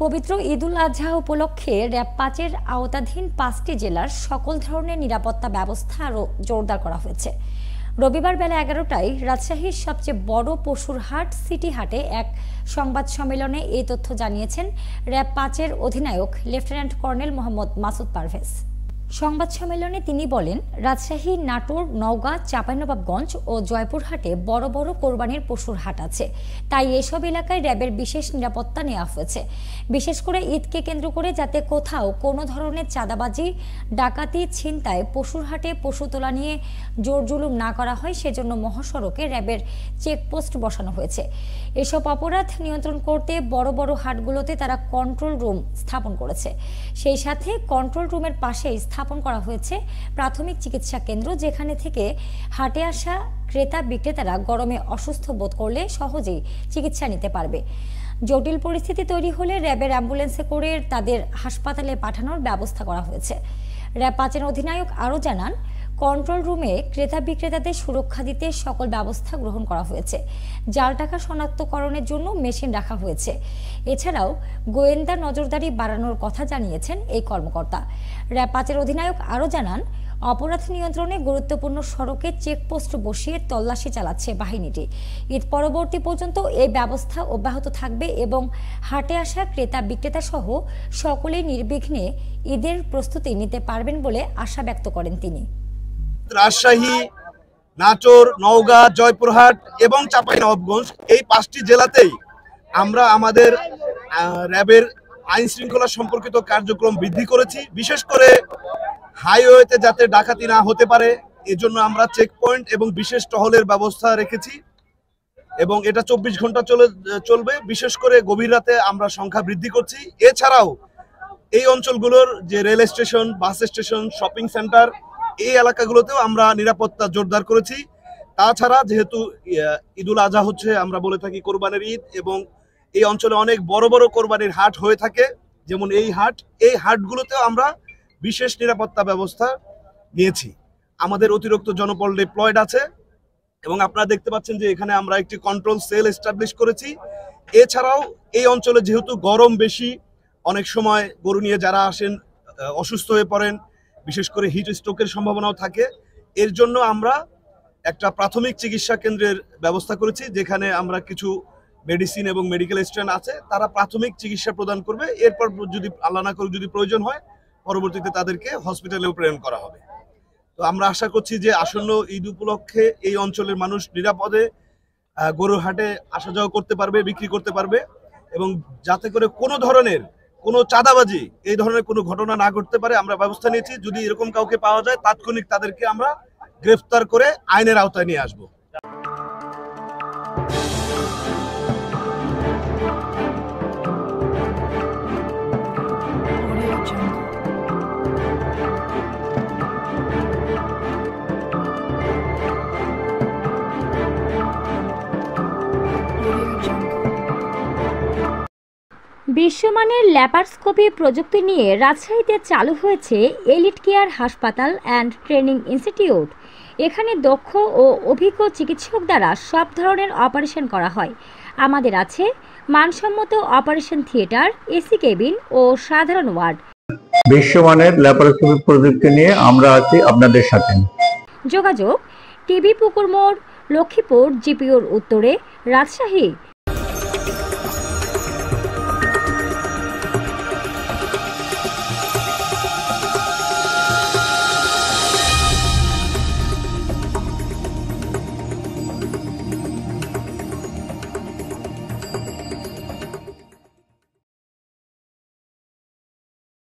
পবিত্র ঈদুল আজহা উপলক্ষে র‍্যাব ৫-এর আওতাধীন ৫টি জেলার সকল ধরনের নিরাপত্তা ব্যবস্থা আরও জোরদার করা হয়েছে। রবিবার বেলা ১১টায় রাজশাহীর সবচেয়ে বড় পশুর হাট সিটি হাটে এক সংবাদ সম্মেলনে এই তথ্য জানিয়েছেন র‍্যাব ৫-এর অধিনায়ক লেফটেন্যান্ট কর্নেল মোহাম্মদ মাসুদ পারভেজ। সংবাদ সম্মেলনে তিনি বলেন, রাজশাহী, নাটোর, নওগাঁ, চাঁপাইনবাবগঞ্জ ও জয়পুরহাটে বড় বড় কোরবানির পশুর হাট আছে। তাই এসব এলাকায় র্যাবের বিশেষ নিরাপত্তা নেওয়া হয়েছে, বিশেষ করে ঈদকে কেন্দ্র করে যাতে কোথাও কোনো ধরনের চাঁদাবাজি, ডাকাতি, ছিনতাই, পশুর হাটে পশু তোলা নিয়ে জোর জুলুম না করা হয়, সেজন্য মহাসড়কে র্যাবের চেকপোস্ট বসানো হয়েছে। এসব অপরাধ নিয়ন্ত্রণ করতে বড় বড় হাটগুলোতে তারা কন্ট্রোল রুম স্থাপন করেছে। সেই সাথে কন্ট্রোল রুমের পাশেই স্থাপন করা হয়েছে প্রাথমিক চিকিৎসা কেন্দ্র, যেখানে থেকে হাটে আসা ক্রেতা বিক্রেতারা গরমে অসুস্থ বোধ করলে সহজেই চিকিৎসা নিতে পারবে। জটিল পরিস্থিতি তৈরি হলে র্যাবের অ্যাম্বুলেন্সে করে তাদের হাসপাতালে পাঠানোর ব্যবস্থা করা হয়েছে। র‍্যাব ৫-এর অধিনায়ক আরও জানান, কন্ট্রোল রুমে ক্রেতা বিক্রেতাদের সুরক্ষা দিতে সকল ব্যবস্থা গ্রহণ করা হয়েছে। জাল টাকা শনাক্তকরণের জন্য মেশিন রাখা হয়েছে। এছাড়াও গোয়েন্দা নজরদারি বাড়ানোর কথা জানিয়েছেন এই কর্মকর্তা। র‍্যাব ৫-এর অধিনায়ক আরও জানান, অপরাধ নিয়ন্ত্রণে গুরুত্বপূর্ণ সড়কে চেকপোস্ট বসিয়ে তল্লাশি চালাচ্ছে বাহিনীটি। ঈদ পরবর্তী পর্যন্ত এই ব্যবস্থা অব্যাহত থাকবে এবং হাটে আসা ক্রেতা বিক্রেতা সহ সকলেই নির্বিঘ্নে ঈদের প্রস্তুতি নিতে পারবেন বলে আশা ব্যক্ত করেন তিনি। রাজশাহী, নাটোর, নওগাঁ, জয়পুরহাট এবং চাঁপাইনবাবগঞ্জ এই ৫টি জেলাতেই আমরা আমাদের র্যাবের আইন শৃঙ্খলা সম্পর্কিত কার্যক্রম বৃদ্ধি করেছি। বিশেষ করে হাইওয়েতে যাতে ডাকাতি না হতে পারে এজন্য আমরা চেকপয়েন্ট এবং বিশেষ টহলের ব্যবস্থা রেখেছি এবং এটা ২৪ ঘন্টা চলবে। বিশেষ করে গভীর রাতে আমরা সংখ্যা বৃদ্ধি করছি। এছাড়াও এই অঞ্চলগুলোর যে rail station, bus station, shopping centre, এই এলাকাগুলোতেও আমরা নিরাপত্তা জোরদার করেছি। তাছাড়া যেহেতু ঈদুল আজহা হচ্ছে, আমরা বলে থাকি কোরবানির ঈদ, এবং এই অঞ্চলে অনেক বড় বড় কোরবানির হাট হয়ে থাকে, যেমন এই হাটগুলোতেও আমরা বিশেষ নিরাপত্তা ব্যবস্থা নিয়েছি। আমাদের অতিরিক্ত জনবল ডিপ্লয়েড আছে এবং আপনারা দেখতে পাচ্ছেন যে এখানে আমরা একটি কন্ট্রোল সেল এস্টাবলিশ করেছি। এছাড়াও এই অঞ্চলে যেহেতু গরম বেশি, অনেক সময় গরু নিয়ে যারা আসেন অসুস্থ হয়ে পড়েন, বিশেষ করে হিট স্ট্রোকের সম্ভাবনাও থাকে। এর জন্য আমরা একটা প্রাথমিক চিকিৎসা কেন্দ্রের ব্যবস্থা করেছি, যেখানে আমরা কিছু মেডিসিন এবং মেডিকেল স্ট্যান্ড আছে, তারা প্রাথমিক চিকিৎসা প্রদান করবে। এরপর যদি আল্লাহ না করে যদি প্রয়োজন হয়, পরবর্তীতে তাদেরকে হসপিটালেও প্রেরণ করা হবে। তো আমরা আশা করছি যে আসন্ন ঈদ উপলক্ষে এই অঞ্চলের মানুষ নিরাপদে গরুর হাটে আসা যাওয়া করতে পারবে, বিক্রি করতে পারবে, এবং যাতে করে কোনো চাঁদাবাজি, এই ধরনের কোনো ঘটনা না ঘটতে পারে আমরা ব্যবস্থা নিয়েছি। যদি এরকম কাউকে পাওয়া যায়, তাৎক্ষণিক তাদেরকে আমরা গ্রেফতার করে আইনের আওতায় নিয়ে আসবো। বিশ্বমানের ল্যাপারস্কোপি প্রযুক্তি নিয়ে রাজশাহীতে চালু হয়েছে এলিট কেয়ার হাসপাতাল অ্যান্ড ট্রেনিং ইনস্টিটিউট। এখানে দক্ষ ও অভিজ্ঞ চিকিৎসক দ্বারা সব ধরনের অপারেশন করা হয়। আমাদের আছে মানসম্মত অপারেশন থিয়েটার, এসি কেবিন ও সাধারণ ওয়ার্ড। বিশ্বমানের ল্যাপারস্কোপি প্রযুক্তি নিয়ে আমরা আছি আপনাদের সাথে। যোগাযোগ টিবি পুকুর মোড়, লক্ষ্মীপুর, জিপিওর উত্তরে, রাজশাহী।